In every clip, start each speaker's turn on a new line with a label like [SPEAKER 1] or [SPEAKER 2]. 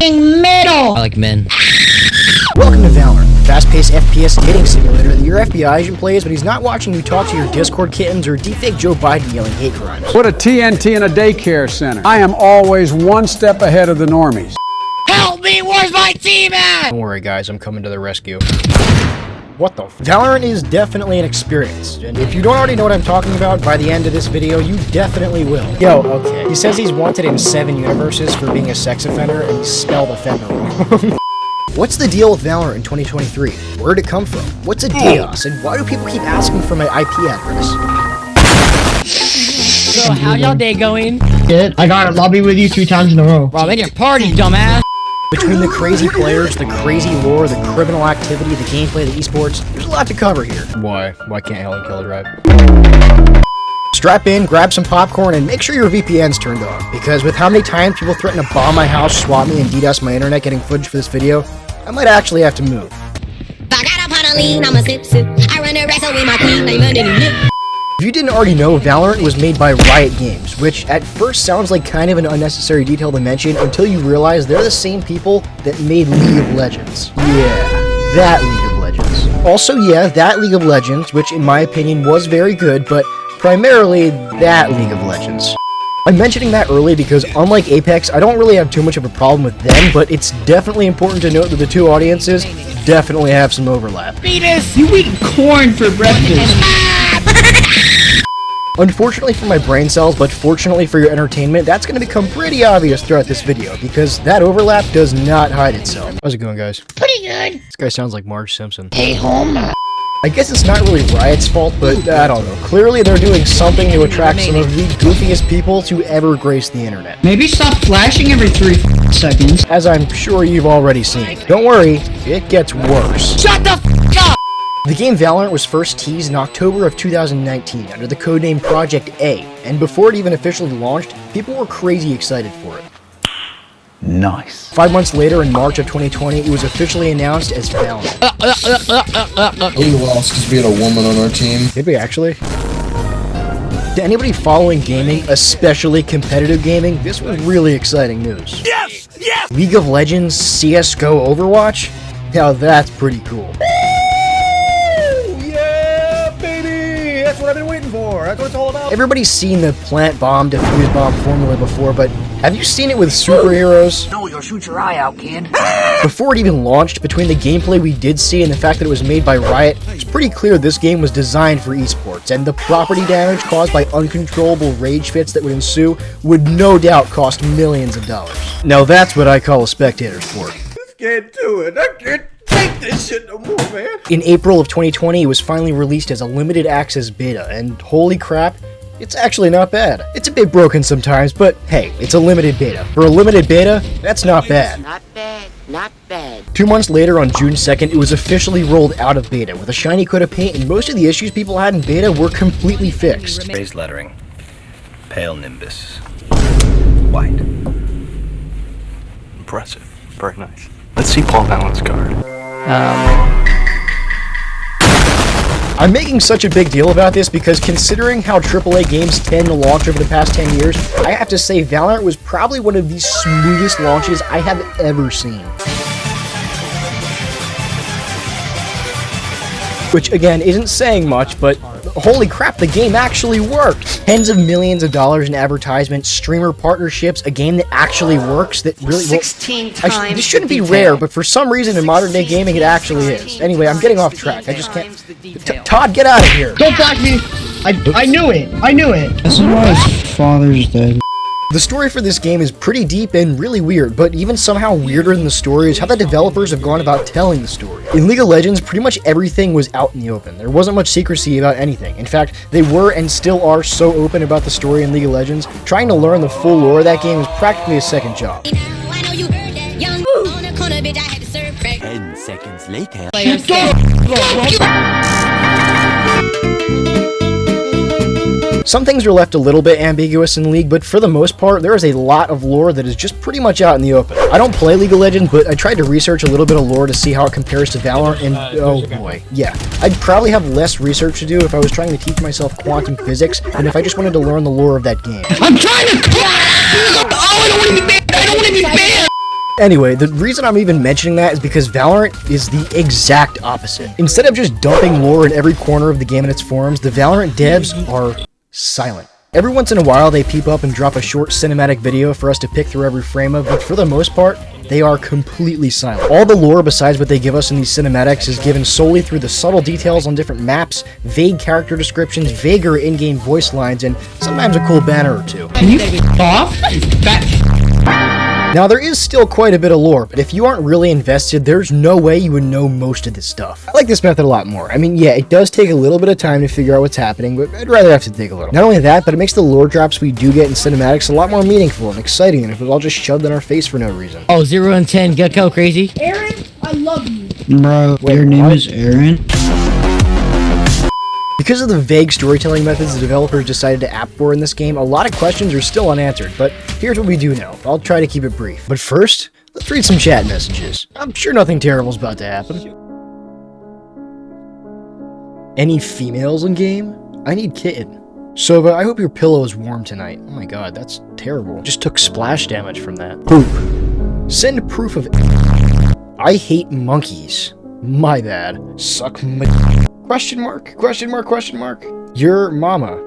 [SPEAKER 1] middle. I like men.
[SPEAKER 2] Welcome to Valorant, the fast-paced FPS dating simulator that your FBI agent plays, but he's not watching you talk to your Discord kittens or deepfake Joe Biden yelling hate crimes.
[SPEAKER 3] Put a TNT in a daycare center. I am always one step ahead of the normies.
[SPEAKER 1] Help me, where's my team at?
[SPEAKER 2] Don't worry guys, I'm coming to the rescue. What the f? Valorant is definitely an experience, and if you don't already know what I'm talking about, by the end of this video, you definitely will. Yo, okay. He says he's wanted in 7 universes for being a sex offender, and he spelled offender wrong. What's the deal with Valorant in 2023? Where'd it come from? What's a DDoS, and why do people keep asking for my IP address?
[SPEAKER 1] So, how y'all day going?
[SPEAKER 4] Good. I got a lobby with you 3 times in a row.
[SPEAKER 1] Rob, in your party, dumbass!
[SPEAKER 2] Between the crazy players, the crazy lore, the criminal activity, the gameplay, the esports, there's a lot to cover here. Why? Why can't Helen kill a drive? Strap in, grab some popcorn, and make sure your VPN's turned on, because with how many times people threaten to bomb my house, swap me, and DDoS my internet getting footage for this video, I might actually have to move. If you didn't already know, Valorant was made by Riot Games, which at first sounds like kind of an unnecessary detail to mention until you realize they're the same people that made League of Legends. Yeah, that League of Legends. Also, yeah, that League of Legends, which in my opinion was very good, but primarily that League of Legends. I'm mentioning that early because unlike Apex, I don't really have too much of a problem with them, but it's definitely important to note that the two audiences definitely have some overlap.
[SPEAKER 1] Fetus!
[SPEAKER 4] You eat corn for breakfast.
[SPEAKER 2] Unfortunately for my brain cells, but fortunately for your entertainment, that's going to become pretty obvious throughout this video, because that overlap does not hide itself. How's it going, guys?
[SPEAKER 1] Pretty good.
[SPEAKER 2] This guy sounds like Marge Simpson.
[SPEAKER 1] Hey, home.
[SPEAKER 2] I guess it's not really Riot's fault, but I don't know. Clearly they're doing something to attract some of the goofiest people to ever grace the internet.
[SPEAKER 4] Maybe stop flashing every 3 seconds.
[SPEAKER 2] As I'm sure you've already seen. Don't worry, it gets worse.
[SPEAKER 1] Shut the f up!
[SPEAKER 2] The game Valorant was first teased in October of 2019 under the codename Project A, and before it even officially launched, people were crazy excited for it.
[SPEAKER 3] Nice.
[SPEAKER 2] 5 months later, in March of 2020, it was officially announced as Valorant.
[SPEAKER 5] We lost because we had a woman on our team.
[SPEAKER 2] Did we actually? To anybody following gaming, especially competitive gaming, this was really exciting news.
[SPEAKER 3] Yes! Yes!
[SPEAKER 2] League of Legends, CSGO, Overwatch? Now that's pretty cool.
[SPEAKER 3] Yeah, baby! That's what I've been waiting for. That's what it's all about.
[SPEAKER 2] Everybody's seen the plant bomb, defuse bomb formula before, but have you seen it with superheroes?
[SPEAKER 1] No, you'll shoot your eye out, kid.
[SPEAKER 2] Before it even launched, between the gameplay we did see and the fact that it was made by Riot, it's pretty clear this game was designed for esports, and the property damage caused by uncontrollable rage fits that would ensue would no doubt cost millions of dollars. Now that's what I call a spectator sport.
[SPEAKER 3] I can't do it. I can't take this shit no more, man.
[SPEAKER 2] In April of 2020, it was finally released as a limited access beta, and holy crap, it's actually not bad. It's a bit broken sometimes, but hey, it's a limited beta. For a limited beta, that's not bad.
[SPEAKER 1] Not bad, not bad.
[SPEAKER 2] 2 months later, on June 2nd, it was officially rolled out of beta with a shiny coat of paint, and most of the issues people had in beta were completely fixed.
[SPEAKER 6] Raised lettering. Pale nimbus. White.
[SPEAKER 7] Impressive. Very nice. Let's see Paul Allen's card.
[SPEAKER 2] I'm making such a big deal about this because considering how AAA games tend to launch over the past 10 years, I have to say Valorant was probably one of the smoothest launches I have ever seen. Which again isn't saying much, but holy crap, the game actually worked! Tens of millions of dollars in advertisements, streamer partnerships, a game that actually works, that really...
[SPEAKER 1] 16 times
[SPEAKER 2] this shouldn't be rare, but for some reason in modern day gaming it actually is. Anyway, I'm getting off track, I just can't... Todd, get out of here!
[SPEAKER 4] Don't flash me! I knew it! I knew it! This is why his father's dead.
[SPEAKER 2] The story for this game is pretty deep and really weird, but even somehow weirder than the story is how the developers have gone about telling the story. In League of Legends, pretty much everything was out in the open. There wasn't much secrecy about anything. In fact, they were and still are so open about the story in League of Legends, trying to learn the full lore of that game is practically a second job.
[SPEAKER 8] 10 seconds later.
[SPEAKER 2] Some things are left a little bit ambiguous in League, but for the most part, there is a lot of lore that is just pretty much out in the open. I don't play League of Legends, but I tried to research a little bit of lore to see how it compares to Valorant, and oh boy, yeah. I'd probably have less research to do if I was trying to teach myself quantum physics than if I just wanted to learn the lore of that game.
[SPEAKER 1] I'm trying to... Oh, I don't want to be banned! I don't want to be banned!
[SPEAKER 2] Anyway, the reason I'm even mentioning that is because Valorant is the exact opposite. Instead of just dumping lore in every corner of the game and its forums, the Valorant devs are silent. Every once in a while, they peep up and drop a short cinematic video for us to pick through every frame of, but for the most part, they are completely silent. All the lore besides what they give us in these cinematics is given solely through the subtle details on different maps, vague character descriptions, vaguer in-game voice lines, and sometimes a cool banner or two.
[SPEAKER 4] Can you f*** off?
[SPEAKER 2] Now, there is still quite a bit of lore, but if you aren't really invested, there's no way you would know most of this stuff. I like this method a lot more. I mean, yeah, it does take a little bit of time to figure out what's happening, but I'd rather have to take a little. Not only that, but it makes the lore drops we do get in cinematics a lot more meaningful and exciting than if it was all just shoved in our face for no reason.
[SPEAKER 8] Oh, 0 and 10, go Crazee.
[SPEAKER 4] Aaron, I love you. Bro, your name is Aaron?
[SPEAKER 2] Because of the vague storytelling methods the developers decided to opt for in this game, a lot of questions are still unanswered, but here's what we do know. I'll try to keep it brief. But first, let's read some chat messages. I'm sure nothing terrible's about to happen. Any females in game? I need kitten. Sova, I hope your pillow is warm tonight. Oh my god, that's terrible. Just took splash damage from that. Poop. Send proof of... I hate monkeys. My bad. Suck my... Question mark? Question mark? Question mark? Your mama.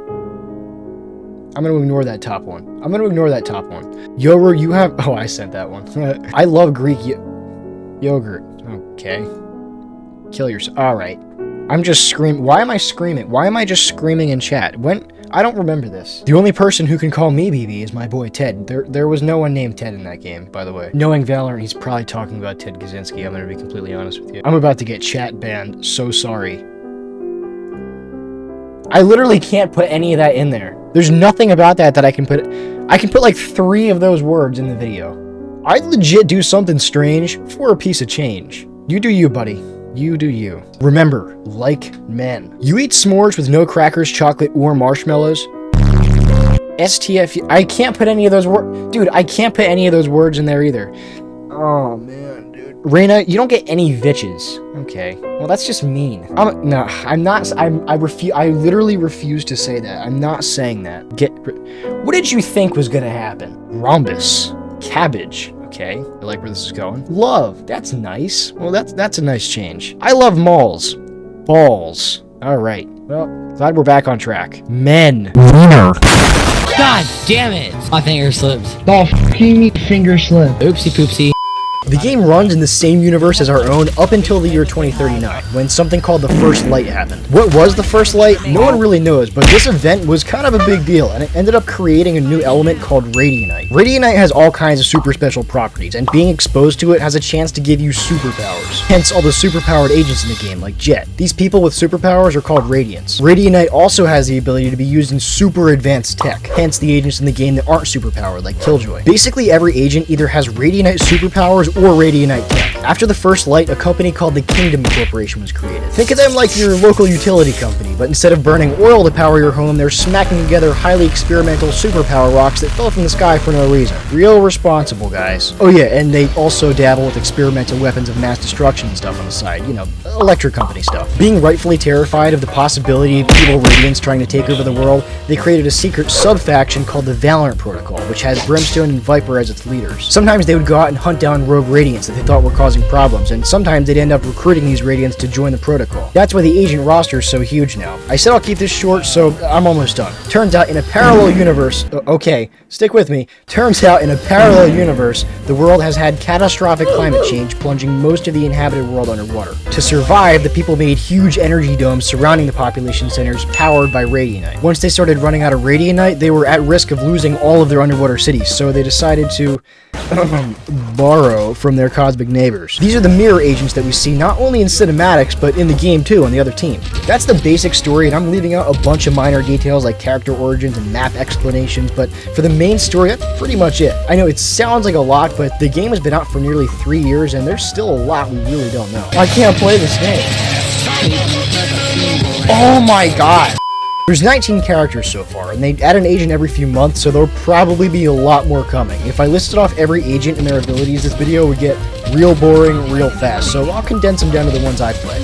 [SPEAKER 2] I'm gonna ignore that top one. I'm gonna ignore that top one. Yoru, you have... Oh, I sent that one. I love Greek yogurt. Okay. Kill yourself. Alright. I'm just screaming. Why am I screaming? Why am I just screaming in chat? When... I don't remember this. The only person who can call me BB is my boy Ted. There was no one named Ted in that game, by the way. Knowing Valorant, he's probably talking about Ted Kaczynski. I'm gonna be completely honest with you. I'm about to get chat banned. So sorry. I literally can't put any of that in there. There's nothing about that I can put. I can put like 3 of those words in the video. I'd legit do something strange for a piece of change. You do you, buddy. You do you. Remember, like men. You eat s'mores with no crackers, chocolate, or marshmallows. STF. I can't put any of those words. Dude, I can't put any of those words in there either. Oh, man, dude. Reyna, you don't get any bitches. Okay. Well, that's just mean. No, I'm not. I refuse. I literally refuse to say that. I'm not saying that. What did you think was gonna happen? Rhombus. Cabbage. Okay, I like where this is going. Love, that's nice. Well, that's a nice change. I love malls. Balls. All right. Well, glad we're back on track. Men. Wiener.
[SPEAKER 8] God damn it! My finger slipped.
[SPEAKER 4] Oh, f***ing finger slip.
[SPEAKER 8] Oopsie poopsie.
[SPEAKER 2] The game runs in the same universe as our own up until the year 2039, when something called the First Light happened. What was the First Light? No one really knows, but this event was kind of a big deal, and it ended up creating a new element called Radianite. Radianite has all kinds of super special properties, and being exposed to it has a chance to give you superpowers. Hence all the superpowered agents in the game, like Jett. These people with superpowers are called Radiants. Radianite also has the ability to be used in super advanced tech, hence the agents in the game that aren't superpowered, like Killjoy. Basically, every agent either has Radianite superpowers or Radianite tech. After the First Light, a company called the Kingdom Corporation was created. Think of them like your local utility company, but instead of burning oil to power your home, they're smacking together highly experimental superpower rocks that fell from the sky for no reason. Real responsible, guys. Oh yeah, and they also dabble with experimental weapons of mass destruction and stuff on the side, you know, electric company stuff. Being rightfully terrified of the possibility of evil Radiants trying to take over the world, they created a secret sub-faction called the Valorant Protocol, which has Brimstone and Viper as its leaders. Sometimes they would go out and hunt down rogue Radiants that they thought were causing problems, and sometimes they'd end up recruiting these Radiants to join the protocol. That's why the agent roster is so huge now. I said I'll keep this short, so I'm almost done. Turns out in a parallel universe, okay, stick with me. Turns out in a parallel universe, the world has had catastrophic climate change, plunging most of the inhabited world underwater. To survive, the people made huge energy domes surrounding the population centers powered by Radianite. Once they started running out of Radianite, they were at risk of losing all of their underwater cities, so they decided to borrow from their cosmic neighbors. These are the mirror agents that we see not only in cinematics, but in the game too on the other team. That's the basic story, and I'm leaving out a bunch of minor details like character origins and map explanations, but for the main story, that's pretty much it. I know it sounds like a lot, but the game has been out for nearly 3 years, and there's still a lot we really don't know. I can't play this game. Oh my god! There's 19 characters so far, and they add an agent every few months, so there'll probably be a lot more coming. If I listed off every agent and their abilities, this video would get real boring real fast, so I'll condense them down to the ones I play.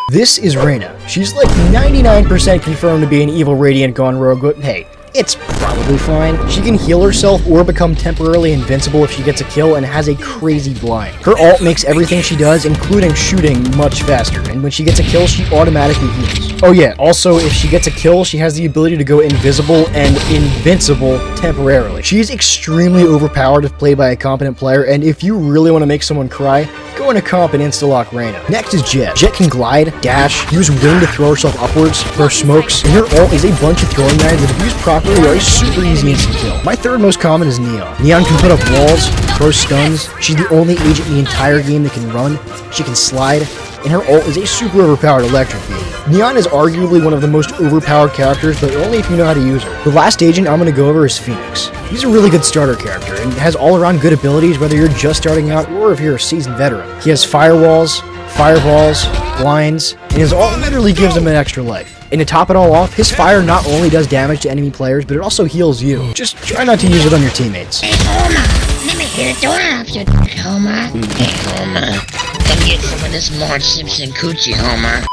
[SPEAKER 2] This is Reyna. She's like 99% confirmed to be an evil Radiant gone rogue, but hey, it's probably fine. She can heal herself or become temporarily invincible if she gets a kill and has a crazy blind. Her ult makes everything she does, including shooting, much faster, and when she gets a kill, she automatically heals. Oh yeah, also if she gets a kill, she has the ability to go invisible and invincible temporarily. She's extremely overpowered if played by a competent player, and if you really want to make someone cry, go into comp and insta-lock Reyna. Next is Jett. Jett can glide, dash, use wing to throw herself upwards, throw smokes, and her ult is a bunch of throwing knives that if used properly are a super easy instant kill. My third most common is Neon. Neon can put up walls, throw stuns, she's the only agent in the entire game that can run, she can slide, and her ult is a super overpowered electric beam. Neon is arguably one of the most overpowered characters, but only if you know how to use her. The last agent I'm going to go over is Phoenix. He's a really good starter character, and has all-around good abilities whether you're just starting out or if you're a seasoned veteran. He has firewalls, fireballs, blinds, and his ult literally gives him an extra life. And to top it all off, his fire not only does damage to enemy players, but it also heals you. Just try not to use it on your teammates.
[SPEAKER 9] Hey, Homer, let me hear the door after Homer. Hey, Homer, come get some of this Marge Simpson coochie, Homer.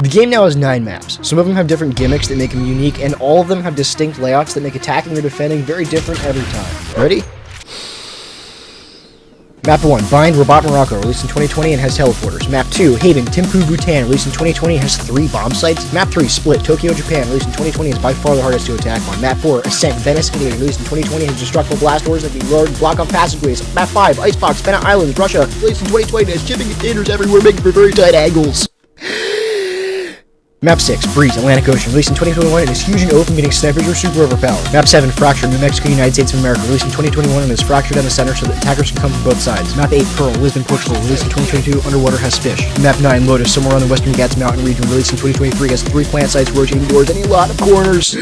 [SPEAKER 2] The game now has 9 maps. Some of them have different gimmicks that make them unique, and all of them have distinct layouts that make attacking or defending very different every time. Ready? Map 1, Bind, Rabat, Morocco, released in 2020 and has teleporters. Map 2, Haven, Thimphu, Bhutan, released in 2020 and has 3 bomb sites. Map 3, Split, Tokyo, Japan, released in 2020 is by far the hardest to attack on. Map 4, Ascent, Venice, Italy, released in 2020 has destructible blast doors that can load block off passageways. Map 5, Icebox, Bennett Islands, Russia, released in 2020 has shipping containers everywhere making for very tight angles. Map 6, Breeze, Atlantic Ocean, released in 2021 and is huge and open, meaning snipers are super overpowered. Map 7, Fracture, New Mexico, United States of America, released in 2021 and is fractured down the center so that attackers can come from both sides. Map 8, Pearl, Lisbon, Portugal, released in 2022, underwater has fish. Map 9, Lotus, somewhere on the western Ghats Mountain region, released in 2023, has 3 plant sites, rotating doors, and a lot of corners.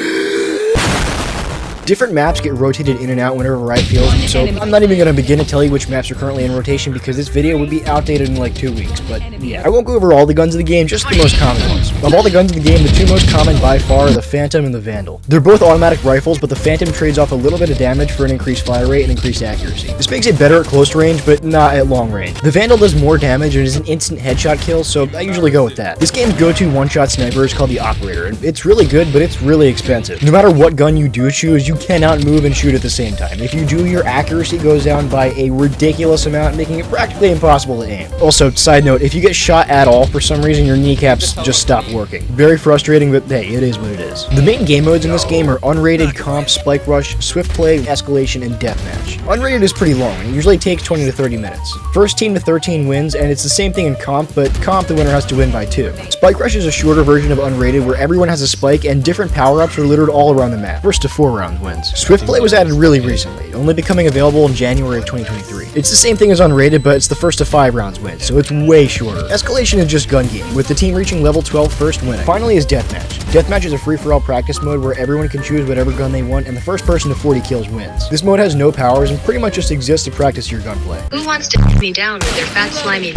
[SPEAKER 2] Different maps get rotated in and out whenever Riot feels them, so I'm not even going to begin to tell you which maps are currently in rotation because this video would be outdated in like 2 weeks, but yeah. I won't go over all the guns in the game, just the most common ones. Of all the guns in the game, the 2 most common by far are the Phantom and the Vandal. They're both automatic rifles, but the Phantom trades off a little bit of damage for an increased fire rate and increased accuracy. This makes it better at close range, but not at long range. The Vandal does more damage and is an instant headshot kill, so I usually go with that. This game's go-to one-shot sniper is called the Operator, and it's really good, but it's really expensive. No matter what gun you do choose, you cannot move and shoot at the same time. If you do, your accuracy goes down by a ridiculous amount, making it practically impossible to aim. Also, side note, if you get shot at all, for some reason your kneecaps just stop working. Very frustrating, but hey, it is what it is. The main game modes in this game are Unrated, Comp, Spike Rush, Swift Play, Escalation, and Deathmatch. Unrated is pretty long, and it usually takes 20 to 30 minutes. First team to 13 wins, and it's the same thing in Comp, but Comp the winner has to win by 2. Spike Rush is a shorter version of Unrated where everyone has a spike and different power-ups are littered all around the map. First to 4 rounds wins. Swift Play was added really recently, only becoming available in January of 2023. It's the same thing as Unrated, but it's the first to 5 rounds win, so it's way shorter. Escalation is just gun game, with the team reaching level 12 first winning. Finally is Deathmatch. Deathmatch is a free-for-all practice mode where everyone can choose whatever gun they want, and the first person to 40 kills wins. This mode has no powers and pretty much just exists to practice your gunplay.
[SPEAKER 10] Who wants to put me down with their fat slimy?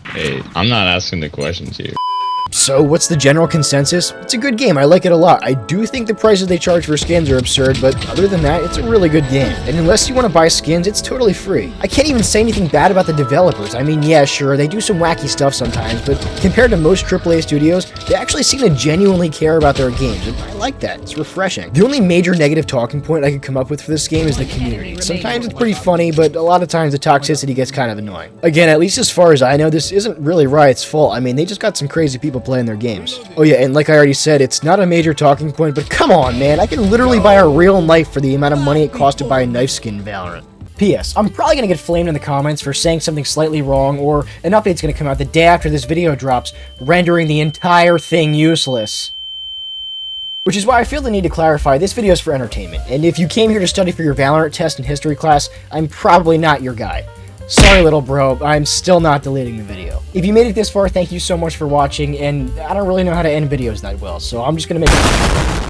[SPEAKER 11] Hey, I'm not asking the questions here.
[SPEAKER 2] So, what's the general consensus? It's a good game, I like it a lot. I do think the prices they charge for skins are absurd, but other than that, it's a really good game. And unless you want to buy skins, it's totally free. I can't even say anything bad about the developers. I mean, yeah, sure, they do some wacky stuff sometimes, but compared to most AAA studios, they actually seem to genuinely care about their games, and I like that. It's refreshing. The only major negative talking point I could come up with for this game is the community. Sometimes it's pretty funny, but a lot of times the toxicity gets kind of annoying. Again, at least as far as I know, this isn't really Riot's fault. I mean, they just got some crazy people playing their games. Oh yeah, and like I already said, it's not a major talking point, but come on, man, I can literally buy a real knife for the amount of money it cost to buy a knife skin in Valorant. P.S. I'm probably gonna get flamed in the comments for saying something slightly wrong, or an update's gonna come out the day after this video drops, rendering the entire thing useless. Which is why I feel the need to clarify, this video is for entertainment, and if you came here to study for your Valorant test in history class, I'm probably not your guy. Sorry, little bro, I'm still not deleting the video. If you made it this far, thank you so much for watching, and I don't really know how to end videos that well, so I'm just gonna make it...